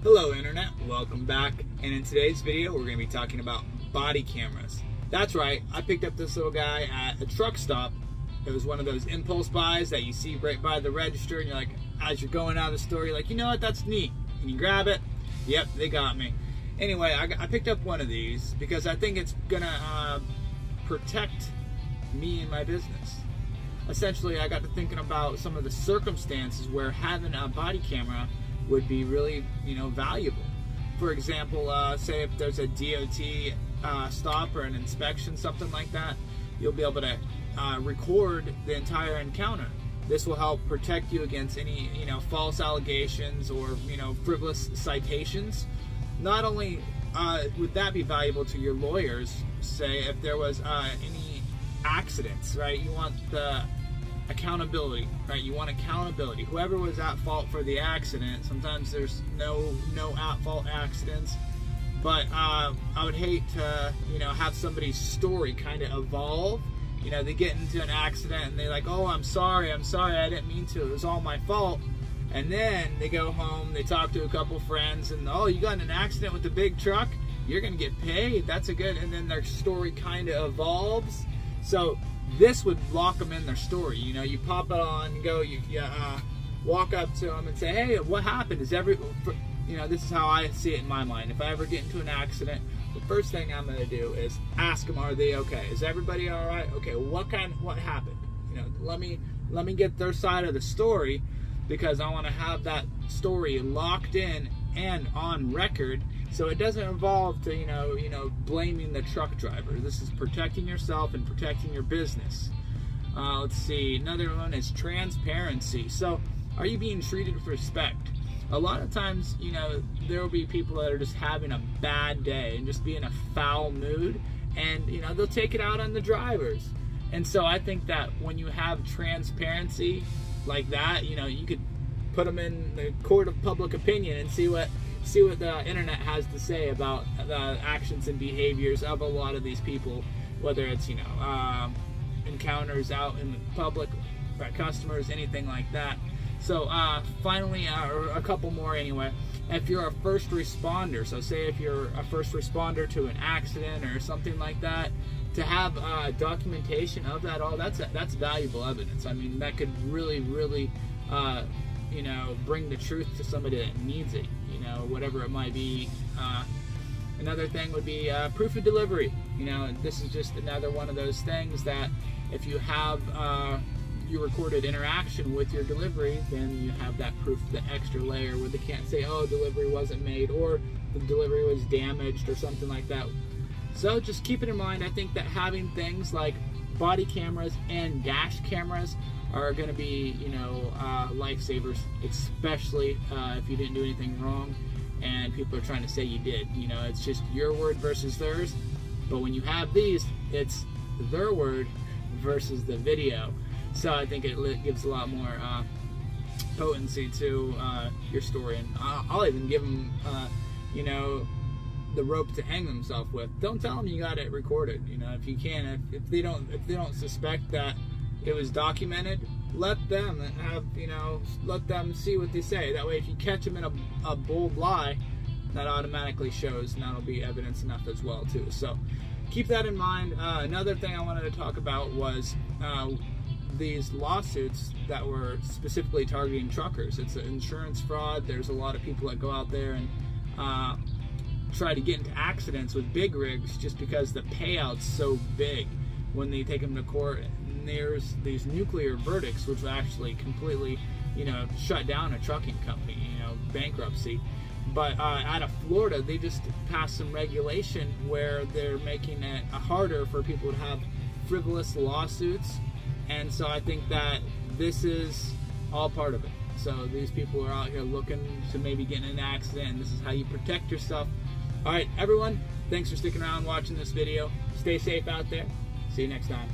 Hello Internet, welcome back, and in today's video we're going to be talking about body cameras. That's right, I picked up this little guy at a truck stop. It was one of those impulse buys that you see right by the register and you're like, as you're going out of the store, you're like, you know what, that's neat. And you grab it, yep, they got me. Anyway, I picked up one of these because I think it's going to protect me and my business. Essentially, I got to thinking about some of the circumstances where having a body camera would be really, valuable. For example, say if there's a DOT stop or an inspection, something like that, you'll be able to record the entire encounter. This will help protect you against any, false allegations or, frivolous citations. Not only would that be valuable to your lawyers, say if there was any accidents, right? You want the accountability, right? You want accountability. Whoever was at fault for the accident, sometimes there's no at-fault accidents, but I would hate to, have somebody's story kind of evolve. They get into an accident and they're like, oh, I'm sorry, I didn't mean to, it was all my fault. And then they go home, they talk to a couple friends, and oh, you got in an accident with the big truck? You're gonna get paid, that's a good, and then their story kind of evolves. So this would lock them in their story. You pop it on, you go, you walk up to them and say, hey, what happened? This is how I see it in my mind. If I ever get into an accident, the first thing I'm going to do is ask them, are they okay? Is everybody all right? Okay, what happened? Let me get their side of the story, because I want to have that story locked in and on record, so it doesn't involve to blaming the truck driver. This is protecting yourself and protecting your business. Let's see, another one is transparency. So are you being treated with respect? A lot of times, there will be people that are just having a bad day and just be in a foul mood, and they'll take it out on the drivers. And so I think that when you have transparency like that, you could put them in the court of public opinion and see what the internet has to say about the actions and behaviors of a lot of these people, whether it's encounters out in the public, customers, anything like that. So finally, or a couple more anyway, if you're a first responder, so say if you're a first responder to an accident or something like that, to have documentation of that all, that's valuable evidence. I mean, that could really bring the truth to somebody that needs it, whatever it might be. Another thing would be proof of delivery. This is just another one of those things that if you have your recorded interaction with your delivery, then you have that proof, the extra layer where they can't say, oh, delivery wasn't made, or the delivery was damaged, or something like that. So just keep it in mind. I think that having things like body cameras and dash cameras are going to be, lifesavers, especially if you didn't do anything wrong and people are trying to say you did. It's just your word versus theirs. But when you have these, it's their word versus the video. So I think it gives a lot more potency to your story, and I'll even give them, the rope to hang themselves with. Don't tell them you got it recorded. If you can, if they don't suspect that it was documented, let them have, let them see what they say. That way, if you catch them in a bold lie, that automatically shows, and that'll be evidence enough as well too. So keep that in mind. Another thing I wanted to talk about was these lawsuits that were specifically targeting truckers. It's an insurance fraud. There's a lot of people that go out there and try to get into accidents with big rigs just because the payout's so big when they take them to court. And there's these nuclear verdicts which will actually completely, shut down a trucking company, bankruptcy. But out of Florida, they just passed some regulation where they're making it harder for people to have frivolous lawsuits. And so I think that this is all part of it. So these people are out here looking to maybe get in an accident, and this is how you protect yourself. All right, everyone, thanks for sticking around watching this video. Stay safe out there. See you next time.